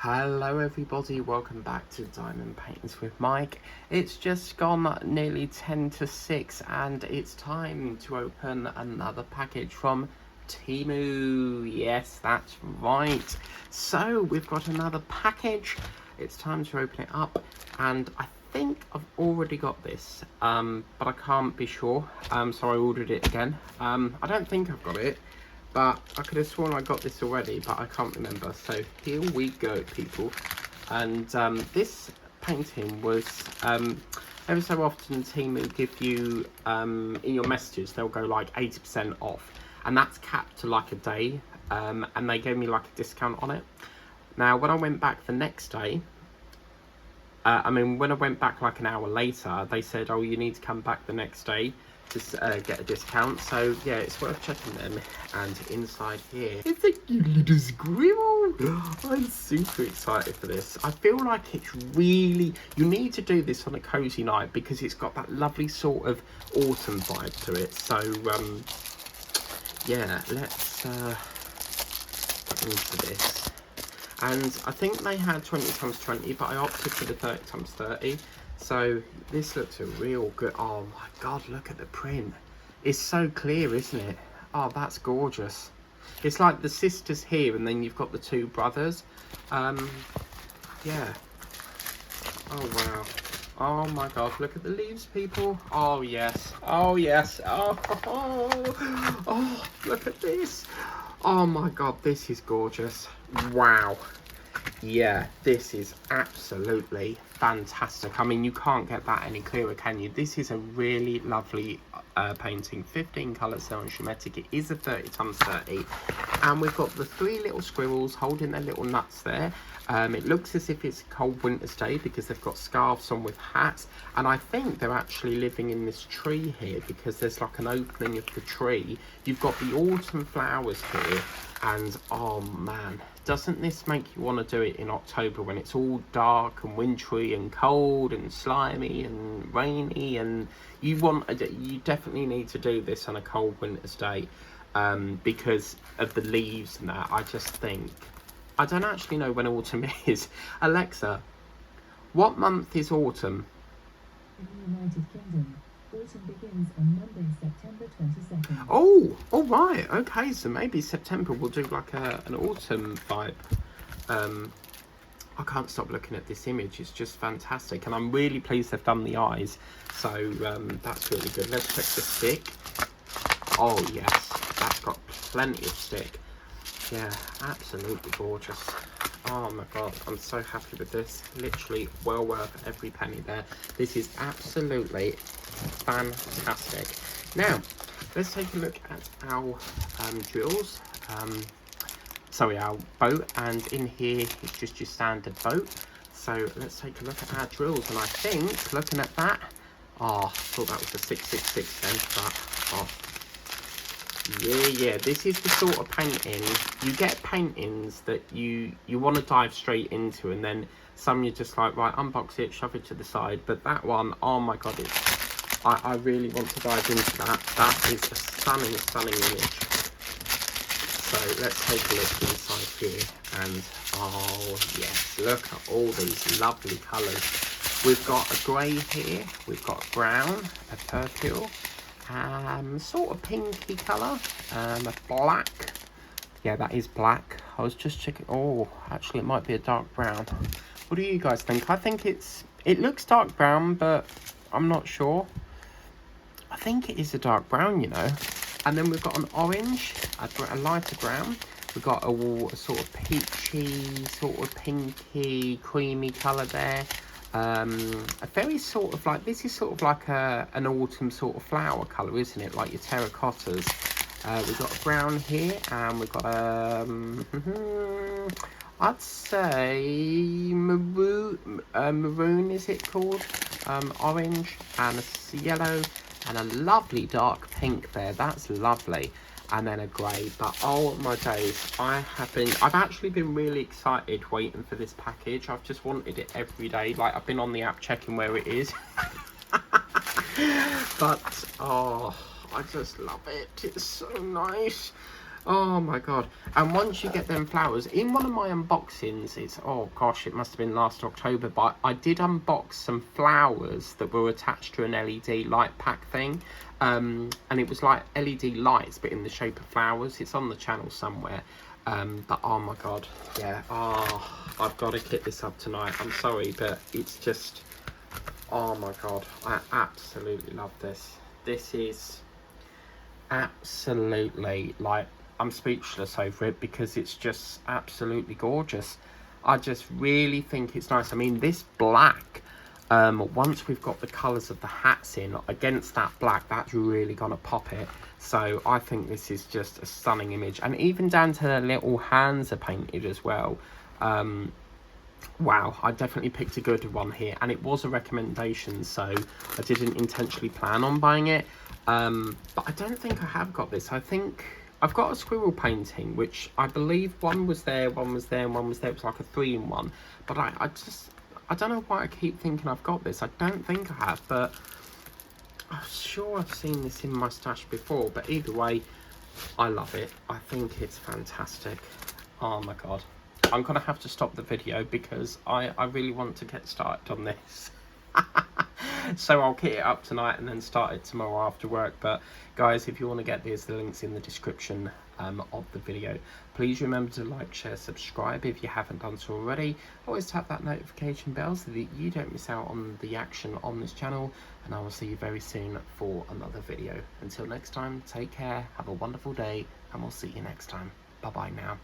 Hello everybody, welcome back to Diamond Paintings with Mike. It's just gone nearly 10 to 6 and it's time to open another package from Temu. Yes, that's right. So we've got another package. It's time to open it up and I think I've already got this, but I can't be sure, so I ordered it again. I don't think I've got it. But I could have sworn I got this already, but I can't remember. So here we go, people. And this painting was, ever so often Temu give you, in your messages, they'll go like 80% off. And that's capped to like a day. And they gave me like a discount on it. Now, when I went back the next day, when I went back like an hour later, they said, oh, you need to come back the next day to get a discount. So yeah, it's worth checking them. And inside here it's a cute little squirrel. I'm super excited for this. I feel like it's really, you need to do this on a cozy night because it's got that lovely sort of autumn vibe to it. So yeah, let's get into this. And I think they had 20x20, but I opted for the 30x30. So this looks a real good. Oh my god, look at the print. It's so clear, isn't it? Oh, that's gorgeous. It's like the sisters here and then you've got the two brothers. Yeah. Oh wow. Oh my god, look at the leaves, people. Oh yes. Oh yes. Oh, oh, look at this. Oh my god, this is gorgeous. Wow. Yeah, this is absolutely fantastic. I mean, you can't get that any clearer, can you? This is a really lovely painting. 15 colour cell and schematic. It is a 30x30. And we've got the three little squirrels holding their little nuts there. It looks as if it's a cold winter's day because they've got scarves on with hats. And I think they're actually living in this tree here because there's like an opening of the tree. You've got the autumn flowers here. And oh man, doesn't this make you want to do it in October when it's all dark and wintry and cold and slimy and rainy? And you definitely need to do this on a cold winter's day because of the leaves and that. I just think, I don't actually know when autumn is. Alexa, what month is autumn? In the United Kingdom, autumn begins on Monday, September 22nd. Oh, all right. Okay, so maybe September we'll do like an autumn vibe. I can't stop looking at this image. It's just fantastic, and I'm really pleased they've done the eyes. So that's really good. Let's check the stick. Oh yes, that's got plenty of stick. Yeah, absolutely gorgeous. Oh my god, I'm so happy with this. Literally well worth every penny there. This is absolutely fantastic. Now, let's take a look at our drills. Sorry, our boat. And in here, it's just your standard boat. So let's take a look at our drills. And I think, looking at that, oh, I thought that was a 666 then, but oh. Yeah, this is the sort of painting, you get paintings that you want to dive straight into, and then some you're just like, right, unbox it, shove it to the side. But that one, oh my god, I really want to dive into that. That is a stunning image. So let's take a look inside here, and oh yes, look at all these lovely colours. We've got a grey here, we've got brown, a purple, sort of pinky colour, a black. Yeah, that is black. I was just checking. Oh, actually it might be a dark brown. What do you guys think? I think it looks dark brown, but I'm not sure. I think it is a dark brown, you know. And then we've got an orange, a lighter brown. We've got a sort of peachy, sort of pinky, creamy colour there. A very sort of like, this is sort of like an autumn sort of flower colour, isn't it? Like your terracottas. We've got a brown here, and we've got I'd say maroon is it called? Orange, and a yellow, and a lovely dark pink there. That's lovely. And then a grey. But oh my days, I've actually been really excited waiting for this package. I've just wanted it every day. Like, I've been on the app checking where it is. But oh, I just love it. It's so nice. Oh my god. And once you get them flowers, in one of my unboxings, it's, oh gosh, it must have been last October, but I did unbox some flowers that were attached to an LED light pack thing. And it was like LED lights, but in the shape of flowers. It's on the channel somewhere. But oh my god, yeah, oh, I've got to kit this up tonight. I'm sorry, but it's just, oh my god, I absolutely love this. This is absolutely, like, I'm speechless over it because it's just absolutely gorgeous. I just really think it's nice. I mean, this black, once we've got the colours of the hats in against that black, that's really gonna pop it. So I think this is just a stunning image, and even down to the little hands are painted as well. Wow, I definitely picked a good one here, and it was a recommendation, so I didn't intentionally plan on buying it. But I don't think I have got this. I think I've got a squirrel painting, which I believe one was there, one was there, and one was there. It was like a 3-in-1. But I don't know why I keep thinking I've got this. I don't think I have, but I'm sure I've seen this in my stash before. But either way, I love it. I think it's fantastic. Oh my god. I'm going to have to stop the video because I really want to get started on this. So I'll kit it up tonight and then start it tomorrow after work. But guys, if you want to get these, the links in the description of the video. Please remember to like, share, subscribe if you haven't done so already. Always tap that notification bell so that you don't miss out on the action on this channel. And I will see you very soon for another video. Until next time, take care, have a wonderful day, and we'll see you next time. Bye bye now.